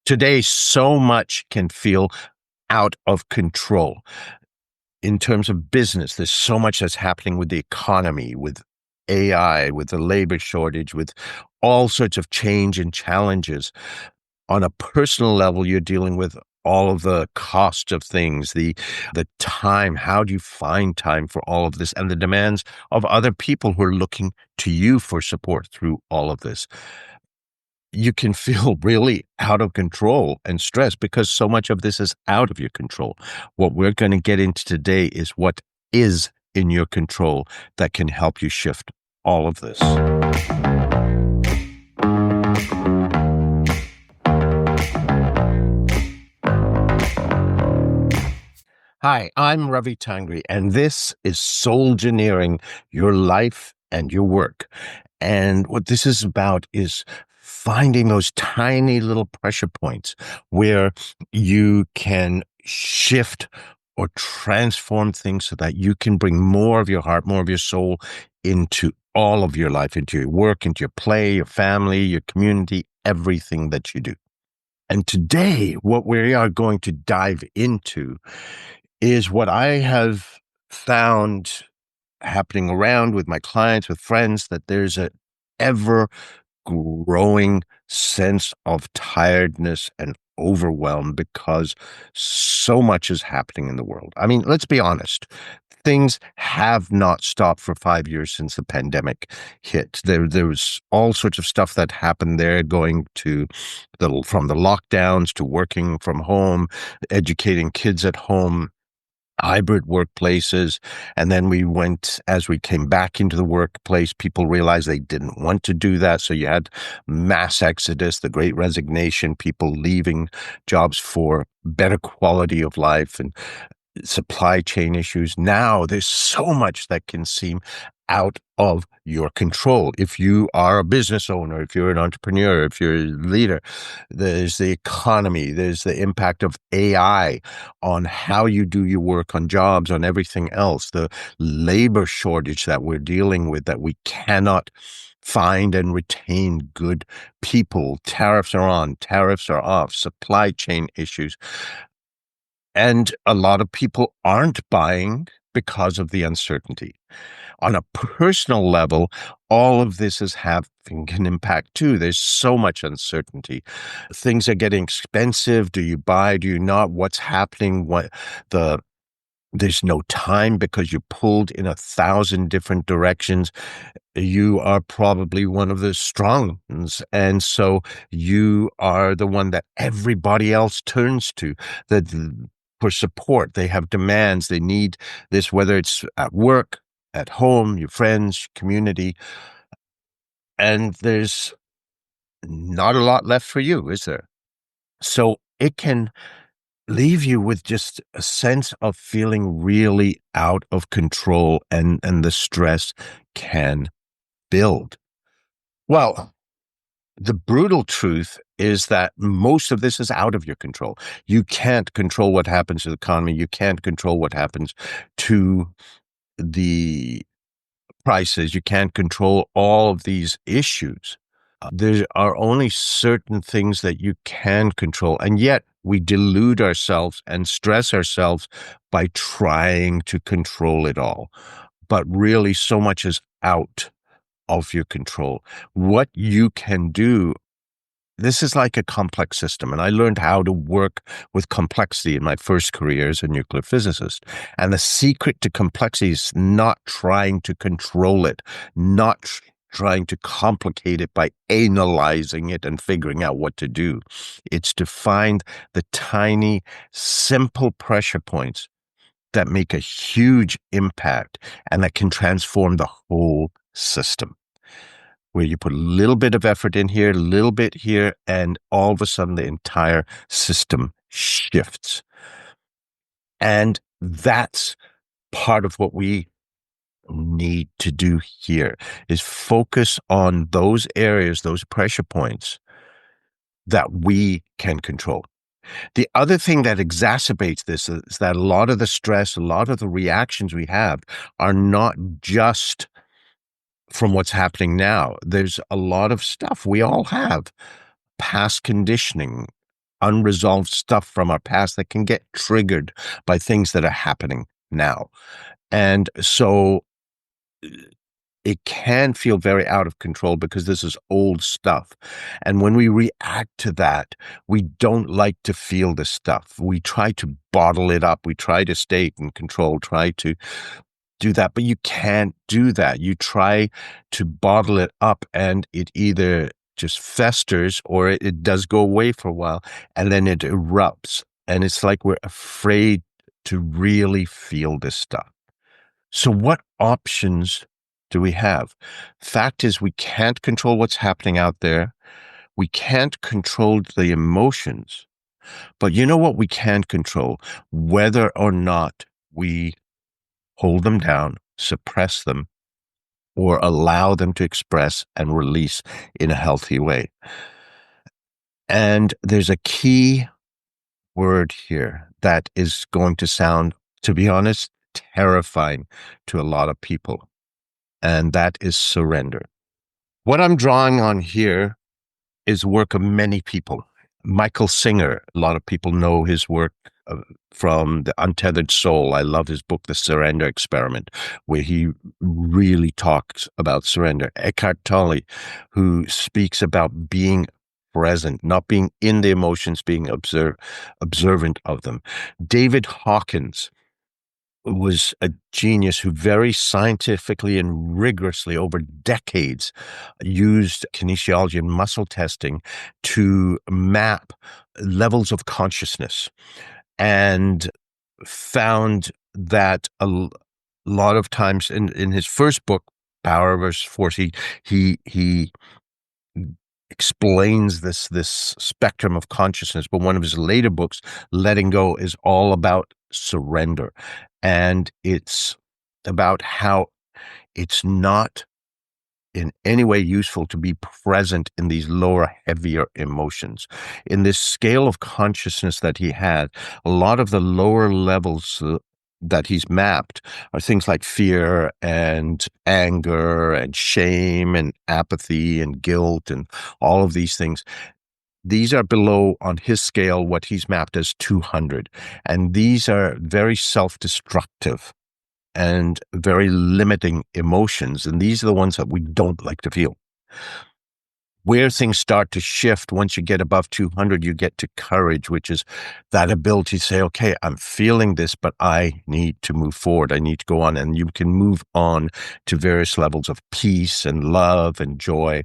Today, so much can feel out of control. In terms of business, there's so much that's happening with the economy, with AI, with the labor shortage, with all sorts of change and challenges. On a personal level, you're dealing with all of the cost of things, the time. How do you find time for all of this? And the demands of other people who are looking to you for support through all of this. You can feel really out of control and stressed because so much of this is out of your control. What we're going to get into today is what is in your control that can help you shift all of this. Hi, I'm Ravi Tangri, and this is SOULgineering, your life and your work. And what this is about is finding those tiny little pressure points where you can shift or transform things so that you can bring more of your heart, more of your soul into all of your life, into your work, into your play, your family, your community, everything that you do. And today, what we are going to dive into is what I have found happening around with my clients, with friends, that there's a ever growing sense of tiredness and overwhelm because so much is happening in the world. I mean, let's be honest. Things have not stopped for 5 years since the pandemic hit. There was all sorts of stuff that happened there, going to from the lockdowns to working from home, educating kids at home, hybrid workplaces. And then as we came back into the workplace, people realized they didn't want to do that. So you had mass exodus, the great resignation, people leaving jobs for better quality of life and supply chain issues. Now there's so much that can seem out of your control. If you are a business owner, if you're an entrepreneur, if you're a leader, there's the economy, there's the impact of AI on how you do your work, on jobs, on everything else, the labor shortage that we're dealing with, that we cannot find and retain good people. Tariffs are on, tariffs are off, supply chain issues. And a lot of people aren't buying because of the uncertainty. On a personal level, all of this is having an impact too. There's so much uncertainty. Things are getting expensive. Do you buy? Do you not? What's happening? There's no time because you're pulled in 1,000 different directions. You are probably one of the strong ones. And so you are the one that everybody else turns to for support. They have demands. They need this, whether it's at work, at home, your friends, community. And there's not a lot left for you, is there? So it can leave you with just a sense of feeling really out of control, and the stress can build. Well, the brutal truth is that most of this is out of your control. You can't control what happens to the economy. You can't control what happens to the prices. You can't control all of these issues. There are only certain things that you can control. And yet we delude ourselves and stress ourselves by trying to control it all. But really, so much is out of your control. What you can do, this is like a complex system. And I learned how to work with complexity in my first career as a nuclear physicist. And the secret to complexity is not trying to control it, not trying to complicate it by analyzing it and figuring out what to do. It's to find the tiny, simple pressure points that make a huge impact and that can transform the whole system, where you put a little bit of effort in here, a little bit here, and all of a sudden the entire system shifts. And that's part of what we need to do here, is focus on those areas, those pressure points that we can control. The other thing that exacerbates this is that a lot of the stress, a lot of the reactions we have are not just from what's happening now. There's a lot of stuff we all have: past conditioning, unresolved stuff from our past that can get triggered by things that are happening now. And so it can feel very out of control because this is old stuff. And when we react to that, we don't like to feel the stuff. We try to bottle it up. We try to stay in control, try to do that, but you can't do that. You try to bottle it up and it either just festers or it does go away for a while and then it erupts. And it's like we're afraid to really feel this stuff. So what options do we have? Fact is, we can't control what's happening out there. We can't control the emotions, but you know what we can control? Whether or not we hold them down, suppress them, or allow them to express and release in a healthy way. And there's a key word here that is going to sound, to be honest, terrifying to a lot of people, and that is surrender. What I'm drawing on here is work of many people. Michael Singer, a lot of people know his work from The Untethered Soul. I love his book, The Surrender Experiment, where he really talks about surrender. Eckhart Tolle, who speaks about being present, not being in the emotions, being observant of them. David Hawkins was a genius who very scientifically and rigorously over decades used kinesiology and muscle testing to map levels of consciousness and found that a lot of times in his first book, Power versus Force, he explains this spectrum of consciousness, but one of his later books, Letting Go, is all about surrender. And it's about how it's not in any way useful to be present in these lower, heavier emotions. In this scale of consciousness that he had, a lot of the lower levels that he's mapped are things like fear and anger and shame and apathy and guilt and all of these things. These are below on his scale what he's mapped as 200. And these are very self-destructive and very limiting emotions. And these are the ones that we don't like to feel. Where things start to shift once you get above 200, you get to courage, which is that ability to say, okay, I'm feeling this, but I need to move forward. I need to go on. And you can move on to various levels of peace and love and joy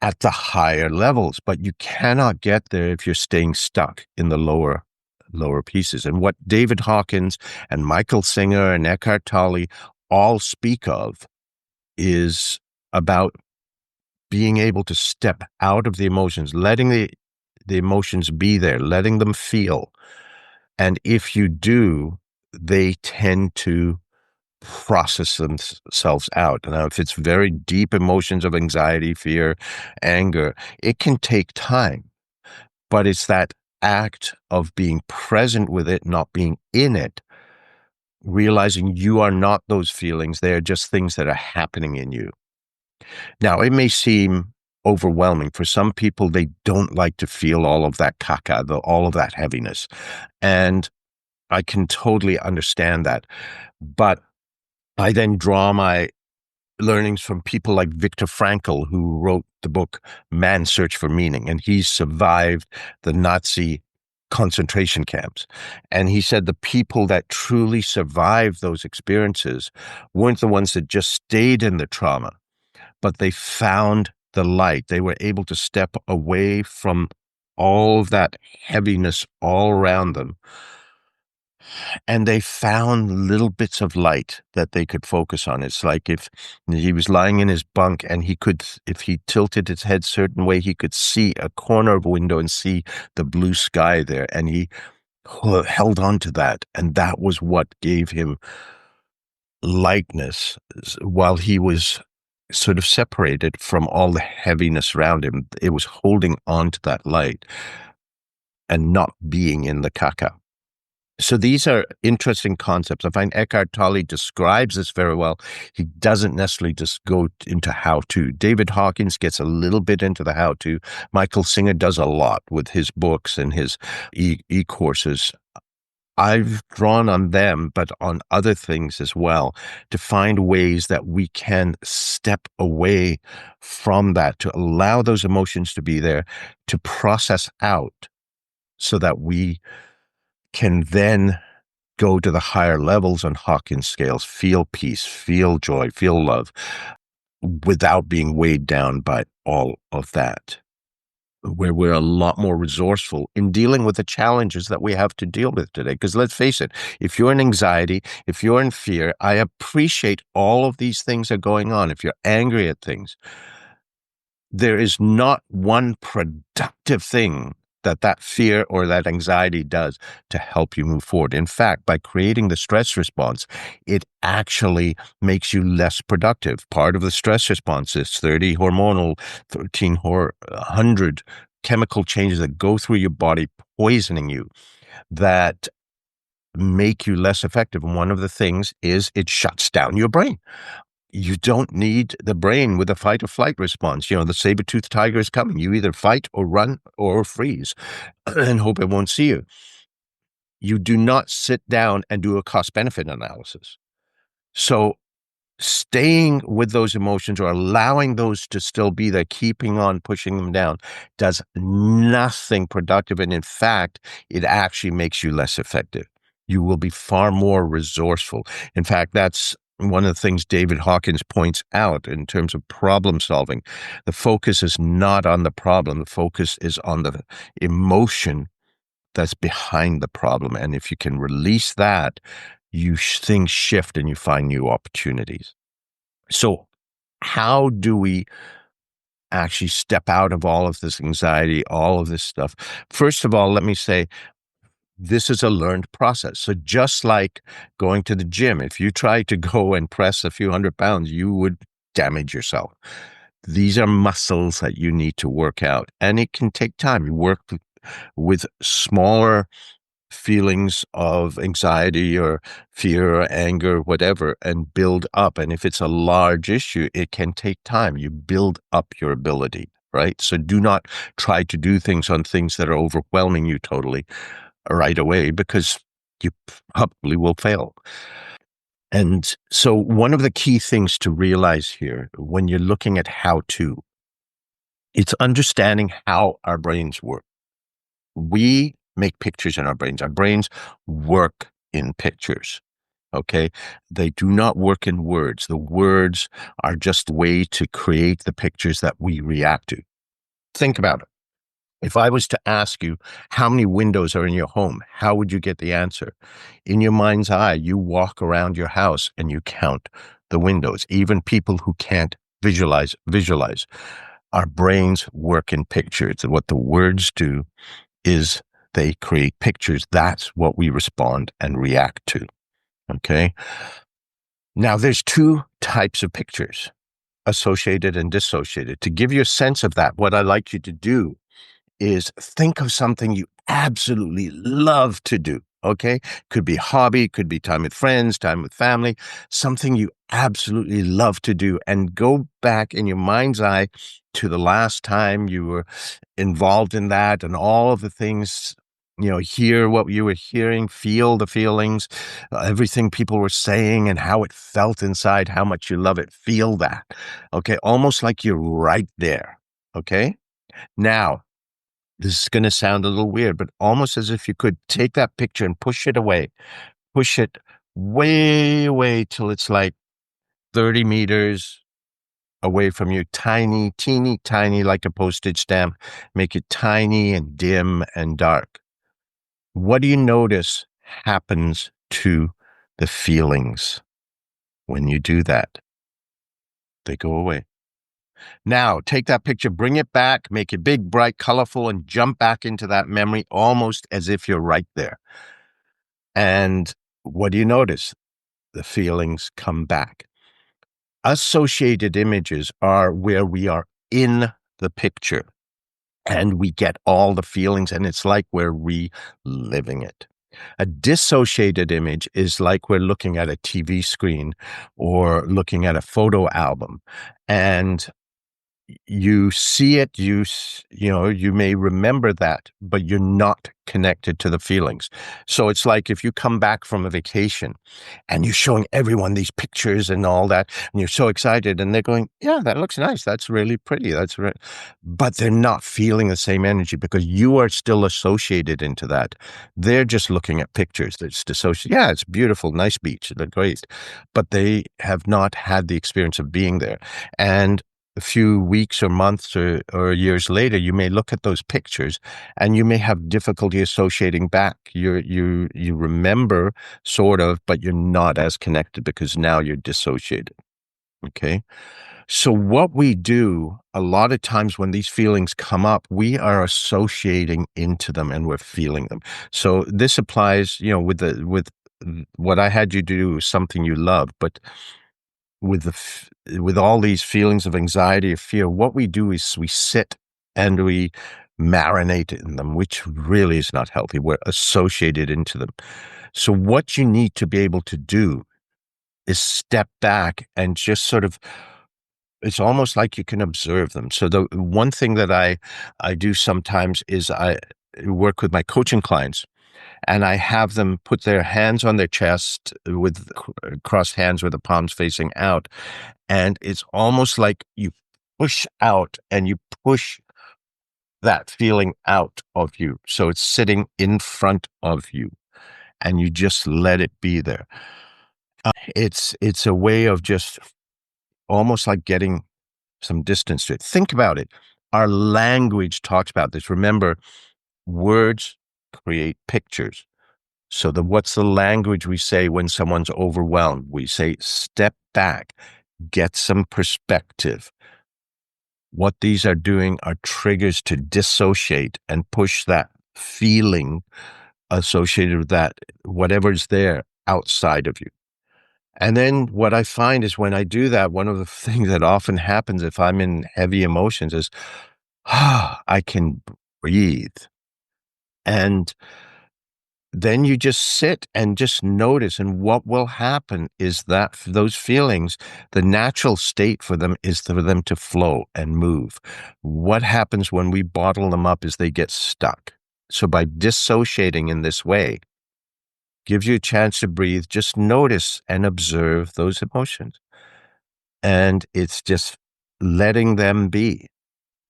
at the higher levels. But you cannot get there if you're staying stuck in the lower pieces. And what David Hawkins and Michael Singer and Eckhart Tolle all speak of is about being able to step out of the emotions, letting the emotions be there, letting them feel. And if you do, they tend to process themselves out. Now, if it's very deep emotions of anxiety, fear, anger, it can take time. But it's that act of being present with it, not being in it, realizing you are not those feelings. They are just things that are happening in you. Now, it may seem overwhelming. For some people, they don't like to feel all of that caca, all of that heaviness. And I can totally understand that. But I then draw my learnings from people like Viktor Frankl, who wrote the book Man's Search for Meaning, and he survived the Nazi concentration camps. And he said the people that truly survived those experiences weren't the ones that just stayed in the trauma, but they found the light. They were able to step away from all of that heaviness all around them. And they found little bits of light that they could focus on. It's like if he was lying in his bunk and he could, if he tilted his head a certain way, he could see a corner of a window and see the blue sky there. And he held on to that. And that was what gave him lightness while he was sort of separated from all the heaviness around him. It was holding on to that light and not being in the caca. So these are interesting concepts. I find Eckhart Tolle describes this very well. He doesn't necessarily just go into how to. David Hawkins gets a little bit into the how to. Michael Singer does a lot with his books and his e-courses. I've drawn on them, but on other things as well, to find ways that we can step away from that, to allow those emotions to be there, to process out so that we can then go to the higher levels on Hawkins scales, feel peace, feel joy, feel love, without being weighed down by all of that, where we're a lot more resourceful in dealing with the challenges that we have to deal with today. Because let's face it, if you're in anxiety, if you're in fear, I appreciate all of these things are going on. If you're angry at things, there is not one productive thing that fear or that anxiety does to help you move forward. In fact, by creating the stress response, it actually makes you less productive. Part of the stress response is 30 hormonal, 100 chemical changes that go through your body, poisoning you, that make you less effective. And one of the things is it shuts down your brain. You don't need the brain with a fight or flight response. You know, the saber-toothed tiger is coming. You either fight or run or freeze and hope it won't see you. You do not sit down and do a cost-benefit analysis. So staying with those emotions or allowing those to still be there, keeping on pushing them down, does nothing productive. And in fact, it actually makes you less effective. You will be far more resourceful. In fact, that's one of the things David Hawkins points out in terms of problem solving. The focus is not on the problem. The focus is on the emotion that's behind the problem. And if you can release that, things shift and you find new opportunities. So how do we actually step out of all of this anxiety, all of this stuff? First of all, let me say, this is a learned process. So just like going to the gym, if you try to go and press a few 100 pounds, you would damage yourself. These are muscles that you need to work out, and it can take time. You work with smaller feelings of anxiety or fear or anger, whatever, and build up. And if it's a large issue, it can take time. You build up your ability, right? So do not try to do things on things that are overwhelming you totally right away, because you probably will fail. And so one of the key things to realize here when you're looking at how to, it's understanding how our brains work. We make pictures in our brains. Our brains work in pictures. Okay. They do not work in words. The words are just a way to create the pictures that we react to. Think about it. If I was to ask you how many windows are in your home, how would you get the answer? In your mind's eye, you walk around your house and you count the windows. Even people who can't visualize. Our brains work in pictures. And what the words do is they create pictures. That's what we respond and react to. Okay. Now there's two types of pictures, associated and dissociated. To give you a sense of that, what I'd like you to do is think of something you absolutely love to do. Okay. Could be hobby, could be time with friends, time with family, something you absolutely love to do, and go back in your mind's eye to the last time you were involved in that and all of the things, hear what you were hearing, feel the feelings, everything people were saying and how it felt inside, how much you love it. Feel that. Okay. Almost like you're right there. Okay. Now, this is going to sound a little weird, but almost as if you could take that picture and push it away, push it way away till it's like 30 meters away from you, tiny, teeny tiny, like a postage stamp. Make it tiny and dim and dark. What do you notice happens to the feelings when you do that? They go away. Now, take that picture, bring it back, make it big, bright, colorful, and jump back into that memory almost as if you're right there. And what do you notice? The feelings come back. Associated images are where we are in the picture and we get all the feelings, and it's like we're reliving it. A dissociated image is like we're looking at a TV screen or looking at a photo album. And you see it, you know, you may remember that, but you're not connected to the feelings. So it's like if you come back from a vacation and you're showing everyone these pictures and all that, and you're so excited, and they're going, "Yeah, that looks nice. That's really pretty. That's right," but they're not feeling the same energy because you are still associated into that. They're just looking at pictures. It's dissociated. Yeah, it's beautiful, nice beach. They're great, but they have not had the experience of being there. And a few weeks or months or years later, you may look at those pictures and you may have difficulty associating back. You remember sort of, but you're not as connected because now you're dissociated. Okay. So what we do a lot of times when these feelings come up, we are associating into them and we're feeling them. So this applies, you know, with what I had you do was something you love, but with all these feelings of anxiety or fear, what we do is we sit and we marinate in them, which really is not healthy. We're associated into them. So what you need to be able to do is step back and just sort of, it's almost like you can observe them. So the one thing that I do sometimes is I work with my coaching clients and I have them put their hands on their chest with crossed hands with the palms facing out. And it's almost like you push out and you push that feeling out of you. So it's sitting in front of you and you just let it be there. It's a way of just almost like getting some distance to it. Think about it. Our language talks about this. Remember, words create pictures. So what's the language we say when someone's overwhelmed? We say, step back, get some perspective. What these are doing are triggers to dissociate and push that feeling associated with that, whatever's there outside of you. And then what I find is when I do that, one of the things that often happens if I'm in heavy emotions is, I can breathe. And then you just sit and just notice. And what will happen is that those feelings, the natural state for them is for them to flow and move. What happens when we bottle them up is they get stuck. So by dissociating in this way, gives you a chance to breathe, just notice and observe those emotions. And it's just letting them be.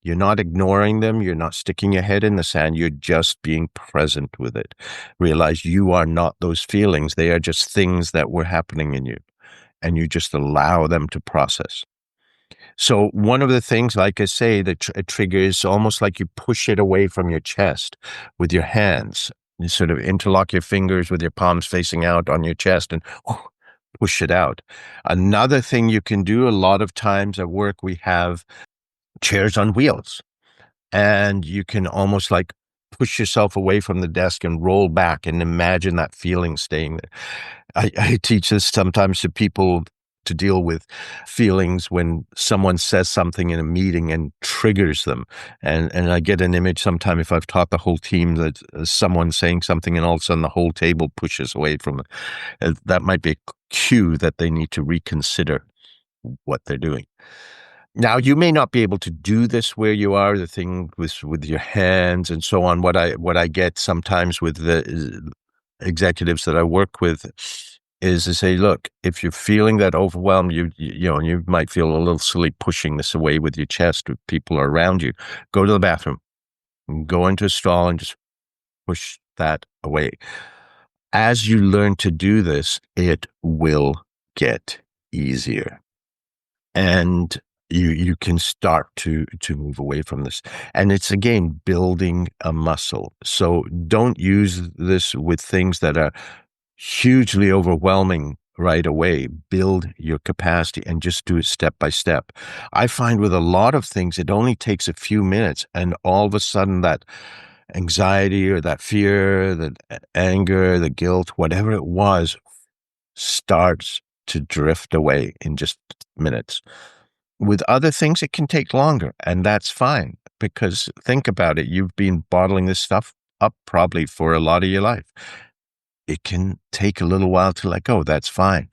You're not ignoring them. You're not sticking your head in the sand. You're just being present with it. Realize you are not those feelings. They are just things that were happening in you. And you just allow them to process. So one of the things, like I say, that a trigger is almost like you push it away from your chest with your hands. You sort of interlock your fingers with your palms facing out on your chest and push it out. Another thing you can do a lot of times at work, we have chairs on wheels and you can almost like push yourself away from the desk and roll back and imagine that feeling staying there. I teach this sometimes to people to deal with feelings when someone says something in a meeting and triggers them. And I get an image sometime if I've taught the whole team that someone saying something and all of a sudden the whole table pushes away from it. That might be a cue that they need to reconsider what they're doing. Now, you may not be able to do this where you are, the thing with your hands and so on. What I get sometimes with the executives that I work with is to say, look, if you're feeling that overwhelm, you know, you might feel a little silly pushing this away with your chest if people are around you. Go to the bathroom, go into a stall and just push that away. As you learn to do this, it will get easier. And you can start to move away from this. And it's again building a muscle. So don't use this with things that are hugely overwhelming right away. Build your capacity and just do it step by step. I find with a lot of things, it only takes a few minutes, and all of a sudden that anxiety or that fear, that anger, the guilt, whatever it was, starts to drift away in just minutes. With other things, it can take longer, and that's fine because think about it. You've been bottling this stuff up probably for a lot of your life. it can take a little while to let go. That's fine.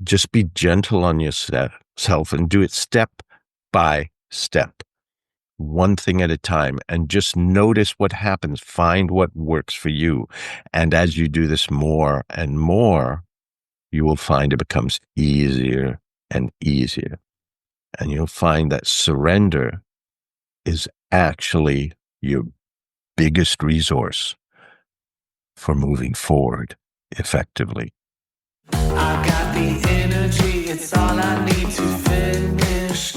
Just be gentle on yourself and do it step by step, one thing at a time, and just notice what happens. Find what works for you. And as you do this more and more, you will find it becomes easier and easier. And you'll find that surrender is actually your biggest resource for moving forward effectively. I got the energy, it's all I need to finish.